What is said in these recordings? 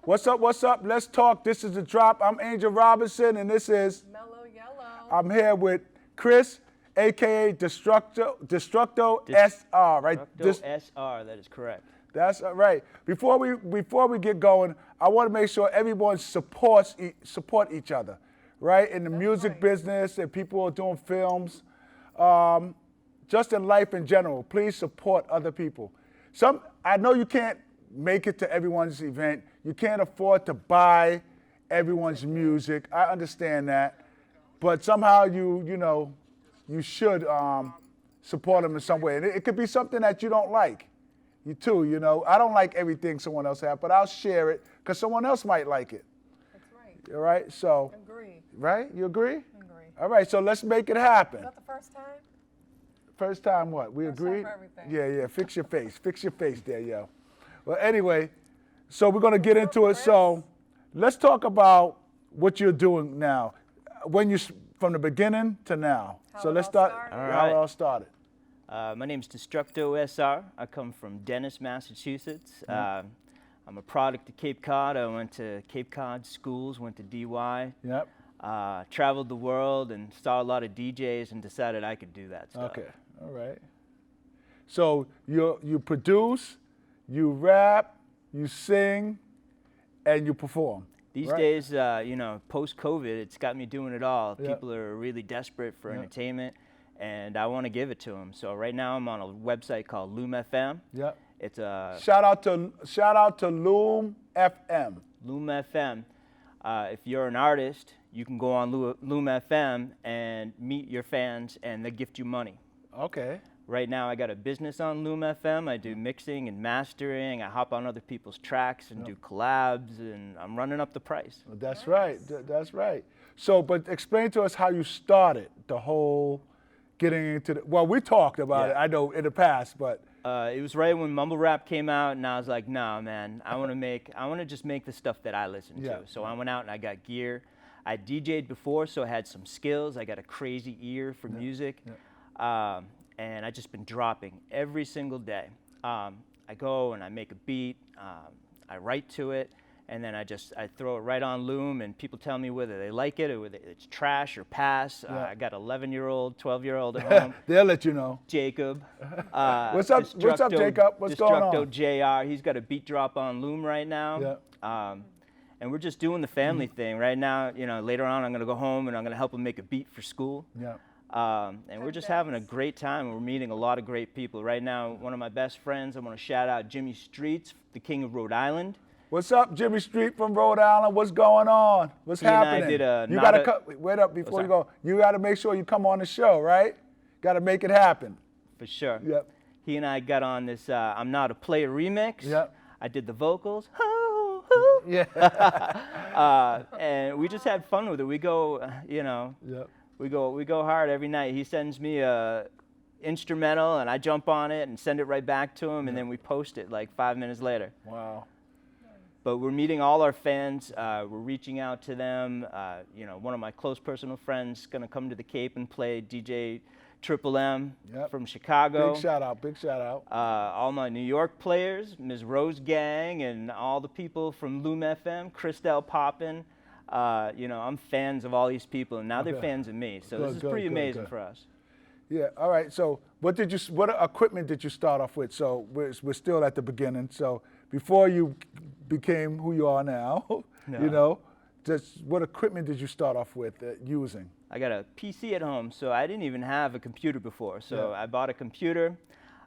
What's up, what's up? Let's talk. This is The Drop. I'm Angel Robinson, and this is... Mellow Yellow. I'm here with Chris, a.k.a. DESTRUCTO SR, right? SR, that is correct. That's right. Before we get going, I want to make sure everyone support each other, right? In the music business, and people are doing films, just in life in general. Please support other people. I know you can't make it to everyone's event. You can't afford to buy everyone's music. I understand that, but somehow you should support them in some way. And it could be something that you don't like. You too, I don't like everything someone else has, but I'll share it because someone else might like it. That's right. All right, so. Agree. Right, you agree? Agree. All right, so let's make it happen. Is that the first time? First time what? We First time agreed? for everything. Yeah, fix your face. Fix your face there, yo. Well, anyway, so we're gonna get into it. So let's talk about what you're doing now. From the beginning to now. So let's start how it all started. My name is Destructo SR. I come from Dennis, Massachusetts. I'm a product of Cape Cod. I went to Cape Cod schools, went to DY. Yep. Traveled the world and saw a lot of DJs and decided I could do that stuff. Okay, all right. So you produce, you rap, you sing, and you perform. These days, post-COVID, it's got me doing it all. Yep. People are really desperate for entertainment, and I want to give it to them. So right now, I'm on a website called Loom FM. Yep. It's a shout out to Loom FM. Loom FM. If you're an artist, you can go on Loom FM and meet your fans, and they gift you money. Okay. Right now, I got a business on Loom FM. I do mixing and mastering. I hop on other people's tracks and do collabs, and I'm running up the price. Well, that's right. That's right. So, but explain to us how you started the whole getting into the. Well, we talked about it. I know in the past, but. It was right when mumble rap came out, and I was like, nah, man, I want to just make the stuff that I listen to. So I went out and I got gear. I DJ'd before, so I had some skills. I got a crazy ear for music. And I just been dropping every single day. I go and I make a beat, I write to it, and then I throw it right on Loom, and people tell me whether they like it or whether it's trash or pass. I got 11-year-old, 12-year-old at home. They'll let you know. Jacob. What's up, Jacob? What's going on? Destructo JR. He's got a beat drop on Loom right now. And we're just doing the family thing right now. Later on, I'm gonna go home and I'm gonna help him make a beat for school. And we're just having a great time. We're meeting a lot of great people. Right now, one of my best friends, I want to shout out Jimmy Streets, the king of Rhode Island. What's up, Jimmy Street from Rhode Island? What's going on? What's happening? And I you gotta wait up before you go. You gotta make sure you come on the show, right? Gotta make it happen. For sure. Yep. He and I got on this I'm Not a Player remix. Yep. I did the vocals. Yeah. And we just had fun with it. We go, Yep. We go hard every night. He sends me a instrumental, and I jump on it and send it right back to him, and then we post it like 5 minutes later. Wow. But we're meeting all our fans. We're reaching out to them. One of my close personal friends is going to come to the Cape and play DJ Triple M from Chicago. Big shout out, big shout out. All my New York players, Ms. Rose Gang, and all the people from Loom FM, Christelle Poppin. I'm fans of all these people, and now they're fans of me. So this is pretty amazing for us. Yeah. All right. So what equipment did you start off with? So we're still at the beginning. So before you became who you are now, just what equipment did you start off with using? I got a PC at home, so I didn't even have a computer before. So I bought a computer.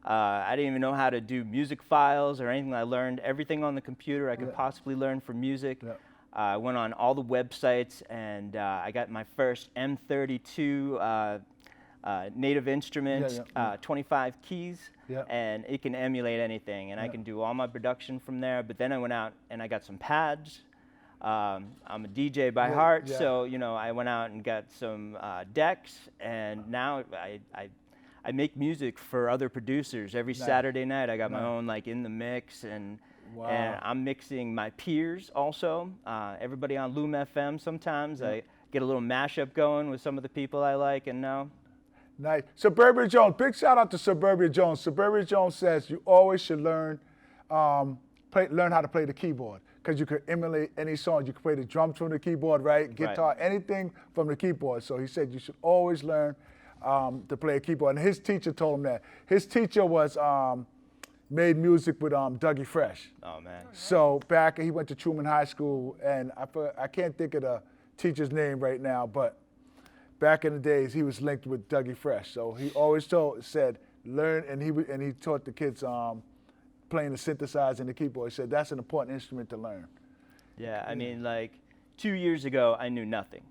I didn't even know how to do music files or anything. I learned everything on the computer I could possibly learn from music. I went on all the websites, and I got my first M32 native instruments, 25 keys, and it can emulate anything, and I can do all my production from there. But then I went out and I got some pads. I'm a DJ by heart, so I went out and got some decks, and now I make music for other producers every Saturday night. I got my own in the mix, and I'm mixing my peers also. Everybody on Loom FM sometimes. I get a little mashup going with some of the people I like and know. Nice. Suburbia Jones, big shout out to Suburbia Jones. Suburbia Jones says you always should learn how to play the keyboard. because you could emulate any song. You could play the drums from the keyboard, right? Guitar, anything from the keyboard. So he said you should always learn to play a keyboard. And his teacher told him that. His teacher was made music with Dougie Fresh. Oh man. So back, he went to Truman High School, and I can't think of the teacher's name right now, but back in the days, he was linked with Dougie Fresh. So he always said, learn, and he taught the kids playing the synthesizer and the keyboard. He said that's an important instrument to learn. Yeah, I mean, like 2 years ago, I knew nothing.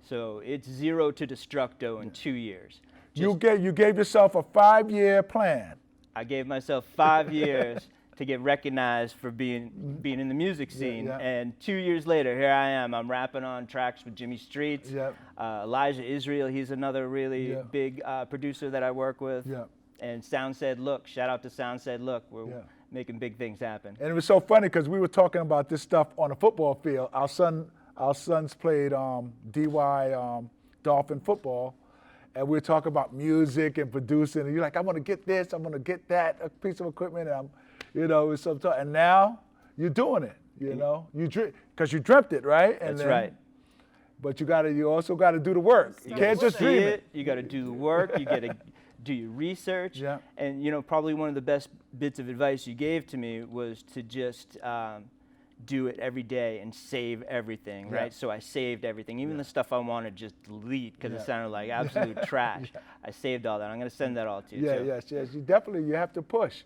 So it's 0 to Destructo in 2 years. You gave yourself a 5-year plan. I gave myself 5 years to get recognized for being in the music scene. yeah. And 2 years later, here I am. I'm rapping on tracks with Jimmy Streets. Yep. Elijah Israel, he's another really big producer that I work with. Yep. And Sound Said Look, shout out to Sound Said Look. We're making big things happen. And it was so funny because we were talking about this stuff on the football field. Our sons played DY Dolphin football, and we were talking about music and producing. And you're like, I want to get this, I'm going to get that, a piece of equipment, and it's some talk. And now you're doing it, because you dreamt it, right? And That's right. But you also got to do the work. You can't just dream it. You got to do the work. You got to do your research. Yeah. And probably one of the best bits of advice you gave to me was to just do it every day and save everything, right? So I saved everything, even the stuff I wanted to just delete because it sounded like absolute trash. I saved all that. I'm going to send that all to you too. Yes. You have to push.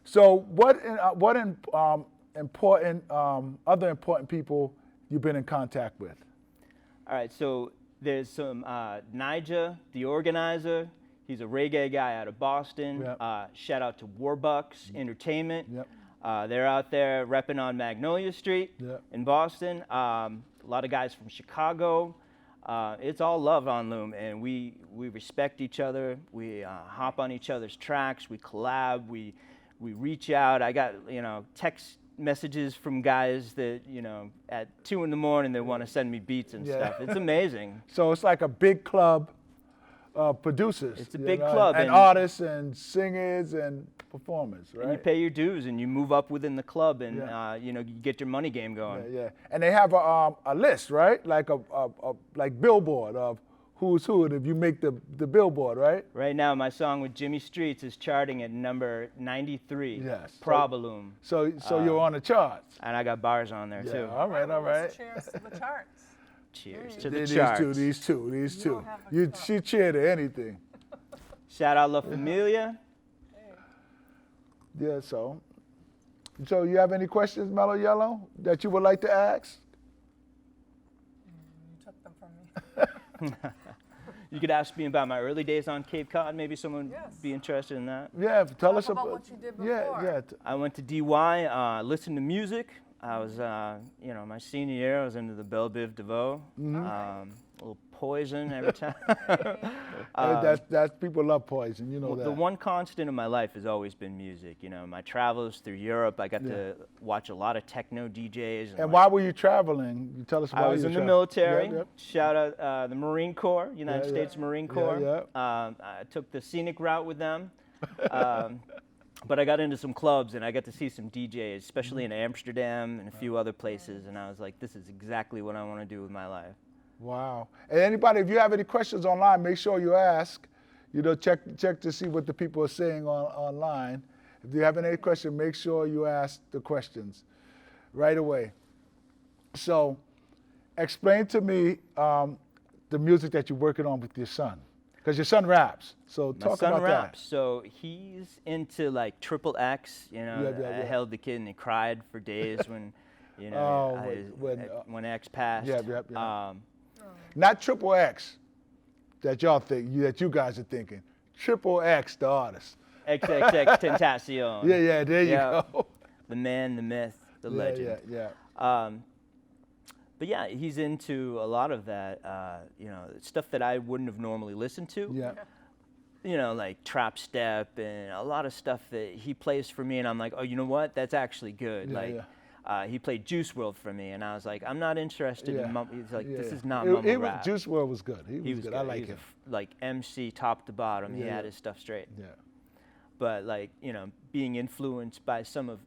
So what important other important people you've been in contact with? All right, so there's some Nija, the organizer. He's a reggae guy out of Boston. Yep. Shout out to Warbucks Entertainment. Yep. They're out there repping on Magnolia Street in Boston. A lot of guys from Chicago. It's all love on Loom, and we respect each other. We hop on each other's tracks. We collab. We reach out. I got text messages from guys that at 2 a.m. they want to send me beats and stuff. It's amazing. So it's like a big club of producers. It's a big club. And artists and singers and performers, right? And you pay your dues and you move up within the club and you get your money game going. Yeah. And they have a list, right? Like like Billboard of who's who, and if you make the Billboard, right? Right now, my song with Jimmy Streets is charting at number 93. Yes. Probaloom. So you're on the charts. And I got bars on there too. All right. Cheers to the charts. Cheers to the These charts. These two. don't have a cup. She cheer to anything. Shout out La Familia. Yeah. So you have any questions, Mellow Yellow, that you would like to ask? You took them from me. You could ask me about my early days on Cape Cod. Maybe someone would be interested in that. Yeah, tell us Talk about what you did before. Yeah. I went to DY, listened to music. I was, my senior year, I was into the Belle Biv DeVoe. A little Poison every time. That's people love Poison, that. The one constant in my life has always been music. My travels through Europe, I got to watch a lot of techno DJs. And why were you traveling? You tell us why. I was in the military. Yep. Shout out the Marine Corps, United States Marine Corps. Yeah. I took the scenic route with them. But I got into some clubs and I got to see some DJs, especially in Amsterdam and a few other places. And I was like, this is exactly what I want to do with my life. Wow. And anybody, if you have any questions online, make sure you ask. Check to see what the people are saying online. If you have any question, make sure you ask the questions right away. So explain to me the music that you're working on with your son. Because your son raps, so talk about that. So he's into like Triple X. I held the kid and he cried for days when, when X passed. Yeah. Not Triple X, that y'all think, that you guys are thinking. Triple X, the artist. XXX Tentacion. Yeah. There you go. The man, the myth, the legend. Yeah. But yeah, he's into a lot of that, stuff that I wouldn't have normally listened to. Yeah. Like trap step and a lot of stuff that he plays for me, and I'm like, oh, you know what? That's actually good. He played Juice WRLD for me, and I was like, I'm not interested in he's like, this is not mumble rap. Juice WRLD was good. He was good. I like him. Like MC top to bottom. He had his stuff straight. Yeah. but like, being influenced by some of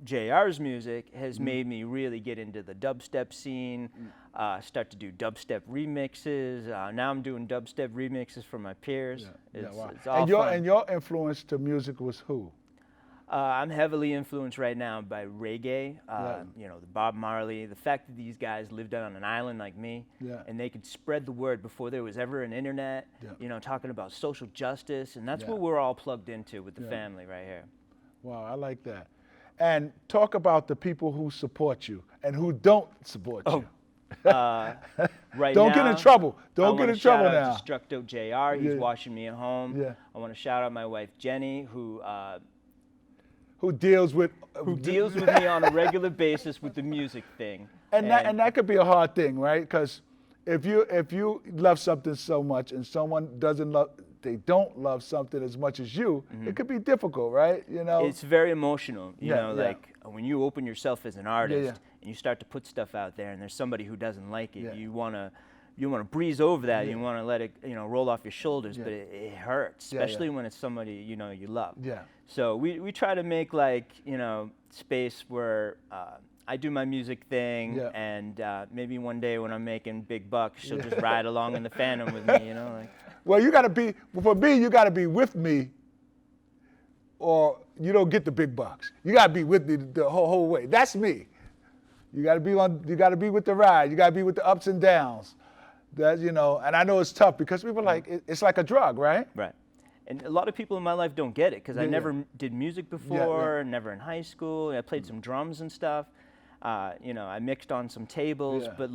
JR's music has made me really get into the dubstep scene, start to do dubstep remixes. Now I'm doing dubstep remixes for my peers. It's all and fun. your influence to music was who? I'm heavily influenced right now by reggae, the Bob Marley, the fact that these guys lived on an island like me, and they could spread the word before there was ever an internet, talking about social justice, and that's what we're all plugged into with the family right here. Wow, I like that. And talk about the people who support you and who don't support you. Right Don't now, get in trouble. Don't get in trouble now. now. DESTRUCTO JR, he's watching me at home. Yeah. I want to shout out my wife Jenny, who deals with deals with me on a regular basis with the music thing. And that could be a hard thing, right? Because if you love something so much and someone they don't love something as much as you, it could be difficult, right? It's very emotional. Like when you open yourself as an artist and you start to put stuff out there, and there's somebody who doesn't like it, you wanna breeze over that. You wanna let it roll off your shoulders, but it hurts, especially when it's somebody you love. Yeah. So we try to make space where I do my music thing, and maybe one day when I'm making big bucks, she'll just ride along in the Phantom with me, Well, you gotta be with me, or you don't get the big bucks. You gotta be with me the whole way. That's me. You gotta be with the ride. You gotta be with the ups and downs. And I know it's tough because people it's like a drug, right? Right. And a lot of people in my life don't get it because I never did music before, never in high school. I played some drums and stuff. I mixed on some tables, but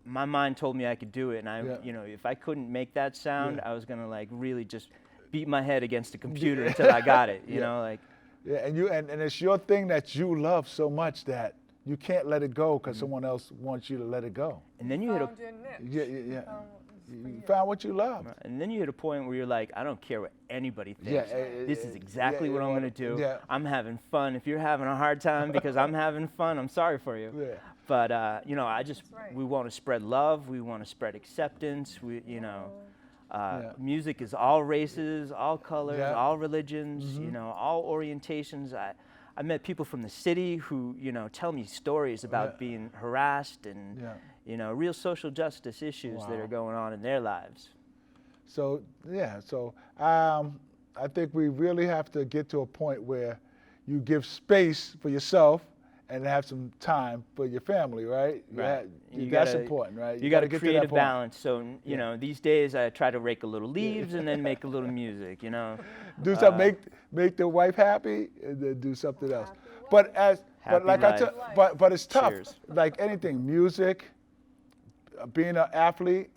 my mind told me I could do it, and if I couldn't make that sound, I was gonna really just beat my head against the computer until I got it. And it's your thing that you love so much that you can't let it go because someone else wants you to let it go. And then you hit you found what you love. And then you hit a point where you're like, I don't care what anybody thinks. This is exactly what I'm going to do. I'm having fun. If you're having a hard time because I'm having fun, I'm sorry for you. But we want to spread love. We want to spread acceptance. Music is all races, all colors, all religions, all orientations. I met people from the city who, tell me stories about being harassed and, real social justice issues that are going on in their lives. So I think we really have to get to a point where you give space for yourself and have some time for your family, right? Right. That's important, right? You got to create a balance. So, these days I try to rake a little leaves and then make a little music, Do something, make the wife happy, and then do something else. But it's tough. Cheers. Like anything, music, being an athlete,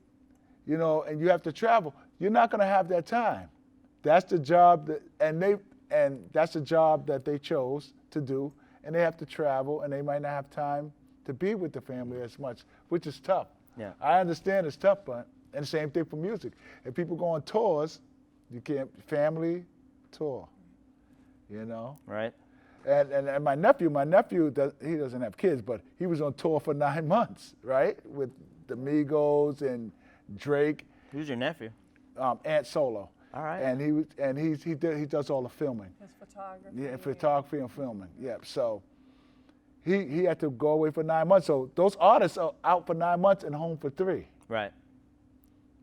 and you have to travel. You're not going to have that time. That's the job that's the job that they chose to do, and they have to travel, and they might not have time to be with the family as much, which is tough. Yeah. I understand it's tough, and the same thing for music. If people go on tours, you can't family tour, Right. And my nephew, he doesn't have kids, but he was on tour for 9 months, right, with the Migos and Drake. Who's your nephew? Ant Solo. All right. And he does all the filming. His photography. Yeah, photography and filming. Yeah. So he had to go away for 9 months. So those artists are out for 9 months and home for 3. Right.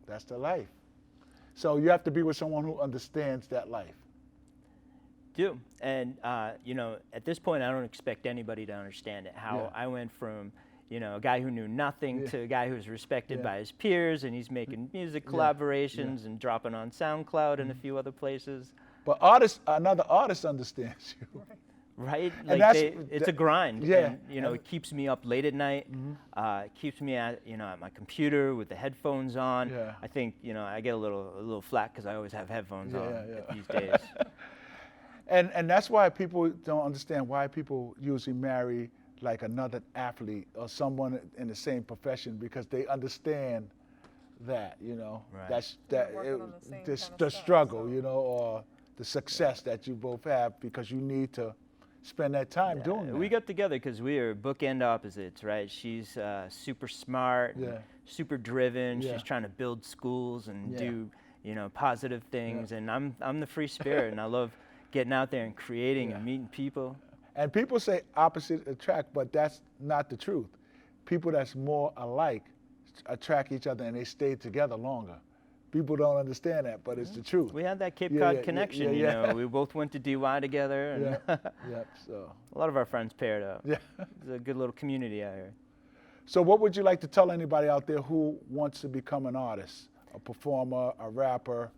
That's the life. So you have to be with someone who understands that life. And at this point, I don't expect anybody to understand it. How I went from a guy who knew nothing to a guy who's respected by his peers, and he's making music collaborations and dropping on SoundCloud and a few other places. But another artist understands you. Right? And it's a grind. Yeah. And, it keeps me up late at night. It keeps me at my computer with the headphones on. Yeah. I think, I get a little flack because I always have headphones on these days. And that's why people don't understand why people usually marry like another athlete or someone in the same profession, because they understand that, Right. the struggle, or the success that you both have, because you need to spend that time doing that. We got together because we are bookend opposites, right? She's super smart, super driven. She's trying to build schools and do, positive things. And I'm the free spirit, and I love getting out there and creating and meeting people. And people say opposite attract, but that's not the truth. People that's more alike attract each other and they stay together longer. People don't understand that, but it's the truth. We had that Cape Yeah, Cod yeah, connection, you yeah. know. We both went to DY together, and Yep. So a lot of our friends paired up. yeah. It's a good little community out here. So what would you like to tell anybody out there who wants to become an artist, a performer, a rapper?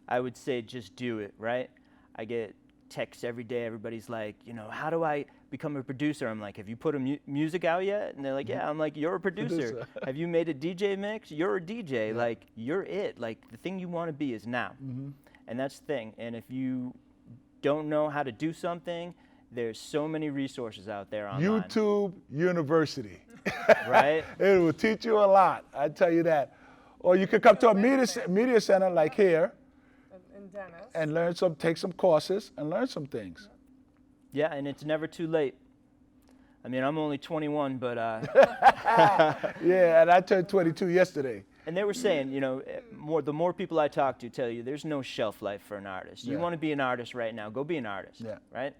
I would say just do it, right? I get texts every day. Everybody's like, you know, how do I become a producer? I'm like, have you put a music out yet? And they're like, yeah. I'm like, you're a producer. Have you made a DJ mix? You're a DJ. Like, you're it. Like, the thing you want to be is now. And that's the thing. And if you don't know how to do something, there's so many resources out there online. YouTube University. Right? It will teach you a lot, I tell you that. Or you could come to a media center like here In Dennis. and take some courses and learn some things. Yeah, and it's never too late. I mean, I'm only 21, but Yeah, and I turned 22 yesterday. and they were saying, you know, the more people I talk to tell you there's no shelf life for an artist. You Yeah. want to be an artist right now, go be an artist, Yeah. right?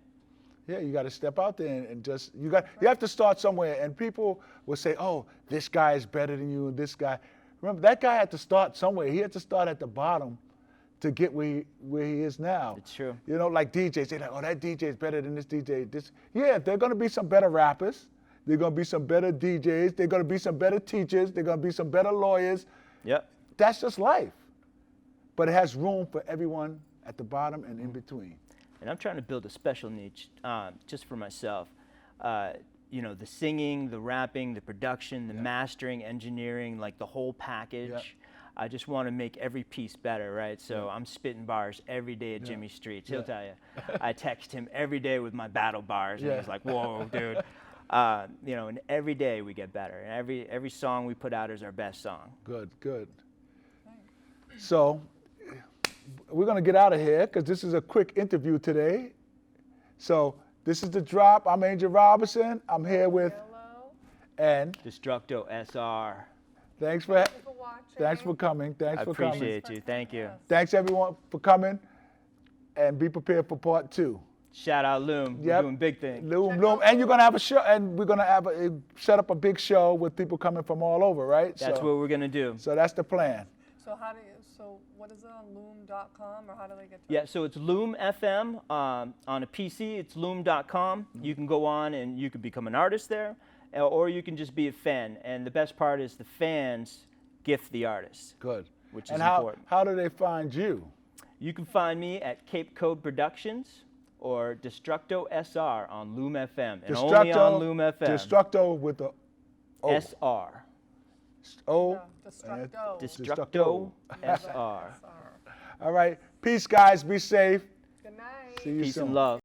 Yeah, you got to step out there and just you have to start somewhere. And people will say, "Oh, this guy is better than you," and this guy. Remember, that guy had to start somewhere. He had to start at the bottom to get where he is now. It's true. You know, like DJs, they're like, "Oh, that DJ is better than this DJ." Yeah, there are going to be some better rappers. There are going to be some better DJs. There are going to be some better teachers. There are going to be some better lawyers. Yep. That's just life. But it has room for everyone at the bottom and in between. And I'm trying to build a special niche just for myself. You know, the singing, the rapping, the production, the mastering, engineering, like the whole package. Yeah. I just want to make every piece better, right? So I'm spitting bars every day at Jimmy Streets. He'll tell you. I text him every day with my battle bars, and he's like, "Whoa, dude!" You know, and every day we get better. And every song we put out is our best song. Good, good. So we're going to get out of here because this is a quick interview today. So this is The Drop. I'm Angel Robinson. I'm here with, Hello. and Destructo SR. thanks for watching. thanks for coming. Thanks I for coming. appreciate you. Thank you. Thanks everyone for coming, and be prepared for part 2. Shout out Loom. We're Yep. doing big things. Bloom, and you're gonna have a show, and we're gonna have set up a big show with people coming from all over, right? That's what we're gonna do. So that's the plan. So what is it on loom.com or how do they get to Yeah, it? so it's Loom FM. On a PC, it's loom.com. You can go on and you can become an artist there, or you can just be a fan. And the best part is the fans gift the artists, Good. which is And important. how do they find you? You can find me at Cape Code Productions or Destructo SR on Loom FM. And only on Loom FM. Destructo with the O. SR. O. Yeah, Destructo. Destructo SR. All right. Peace, guys. Be safe. Good night. See you Peace soon. and love.